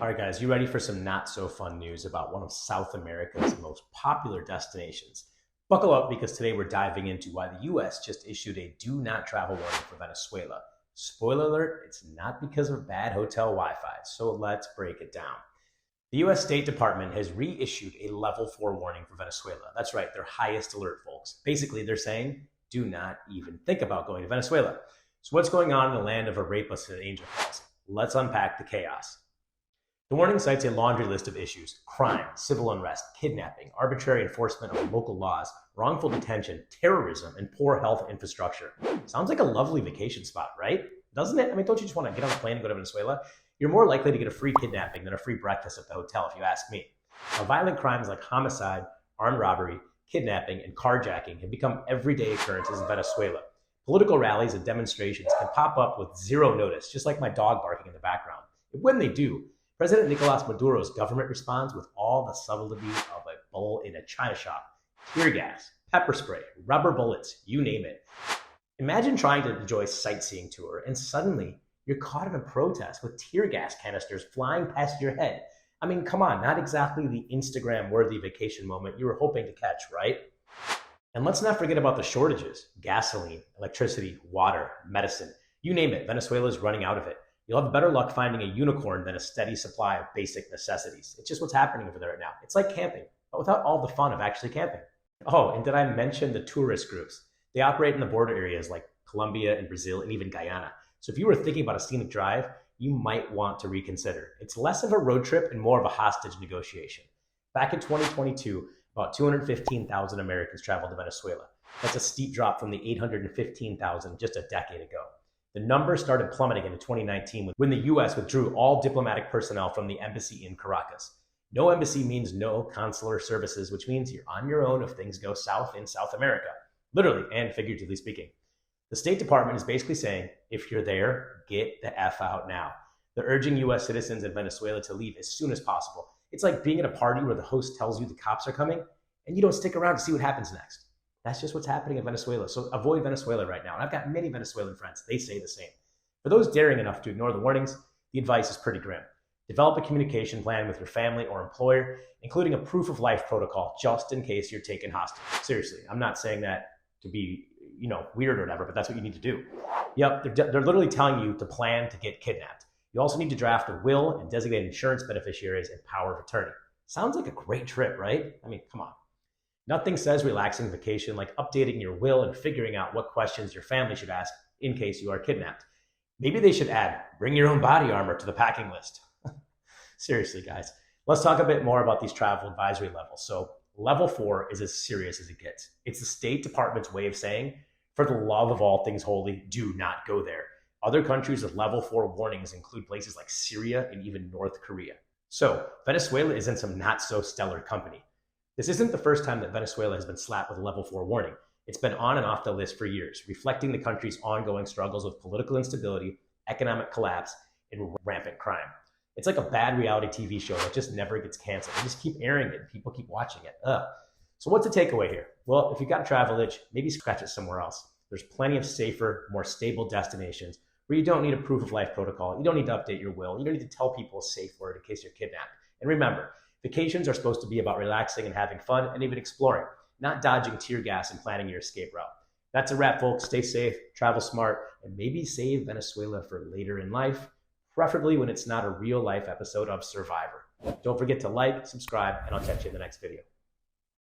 All right, guys, you ready for some not so fun news about one of South America's most popular destinations? Buckle up because today we're diving into why the US just issued a do not travel warning for Venezuela. Spoiler alert, it's not because of bad hotel Wi-Fi, so let's break it down. The US State Department has reissued a level 4 warning for Venezuela. That's right, their highest alert, folks. Basically, they're saying, do not even think about going to Venezuela. So what's going on in the land of Arepas and Angel Falls? Let's unpack the chaos. The warning cites a laundry list of issues: crime, civil unrest, kidnapping, arbitrary enforcement of local laws, wrongful detention, terrorism, and poor health infrastructure. Sounds like a lovely vacation spot, right? Doesn't it? I mean, don't you just want to get on a plane and go to Venezuela? You're more likely to get a free kidnapping than a free breakfast at the hotel, if you ask me. Now, violent crimes like homicide, armed robbery, kidnapping, and carjacking have become everyday occurrences in Venezuela. Political rallies and demonstrations can pop up with zero notice, just like my dog barking in the background. And when they do, President Nicolas Maduro's government responds with all the subtlety of a bull in a china shop: tear gas, pepper spray, rubber bullets, you name it. Imagine trying to enjoy a sightseeing tour and suddenly you're caught in a protest with tear gas canisters flying past your head. I mean, come on, not exactly the Instagram-worthy vacation moment you were hoping to catch, right? And let's not forget about the shortages: gasoline, electricity, water, medicine, you name it. Venezuela's running out of it. You'll have better luck finding a unicorn than a steady supply of basic necessities. It's just what's happening over there right now. It's like camping, but without all the fun of actually camping. Oh, and did I mention the tourist groups? They operate in the border areas like Colombia and Brazil and even Guyana. So if you were thinking about a scenic drive, you might want to reconsider. It's less of a road trip and more of a hostage negotiation. Back in 2022, about 215,000 Americans traveled to Venezuela. That's a steep drop from the 815,000 just a decade ago. The number started plummeting in 2019 when the US withdrew all diplomatic personnel from the embassy in Caracas. No embassy means no consular services, which means you're on your own if things go south in South America, literally and figuratively speaking. The State Department is basically saying, if you're there, get the F out now. They're urging US citizens in Venezuela to leave as soon as possible. It's like being at a party where the host tells you the cops are coming and you don't stick around to see what happens next. That's just what's happening in Venezuela. So avoid Venezuela right now. And I've got many Venezuelan friends. They say the same. For those daring enough to ignore the warnings, the advice is pretty grim. Develop a communication plan with your family or employer, including a proof of life protocol, just in case you're taken hostage. Seriously, I'm not saying that to be, weird or whatever, but that's what you need to do. Yep, they're literally telling you to plan to get kidnapped. You also need to draft a will and designate insurance beneficiaries and power of attorney. Sounds like a great trip, right? I mean, come on. Nothing says relaxing vacation like updating your will and figuring out what questions your family should ask in case you are kidnapped. Maybe they should add, bring your own body armor to the packing list. Seriously, guys. Let's talk a bit more about these travel advisory levels. So level 4 is as serious as it gets. It's the State Department's way of saying, for the love of all things holy, do not go there. Other countries with level 4 warnings include places like Syria and even North Korea. So Venezuela is in some not so stellar company. This isn't the first time that Venezuela has been slapped with a level 4 warning. It's been on and off the list for years, reflecting the country's ongoing struggles with political instability, economic collapse, and rampant crime. It's like a bad reality TV show that just never gets canceled. They just keep airing it and people keep watching it. So what's the takeaway here? Well, if you've got a travel itch, maybe scratch it somewhere else. There's plenty of safer, more stable destinations where you don't need a proof of life protocol. You don't need to update your will. You don't need to tell people a safe word in case you're kidnapped. And remember, vacations are supposed to be about relaxing and having fun and even exploring, not dodging tear gas and planning your escape route. That's a wrap, folks. Stay safe, travel smart, and maybe save Venezuela for later in life, preferably when it's not a real life episode of Survivor. Don't forget to like, subscribe, and I'll catch you in the next video.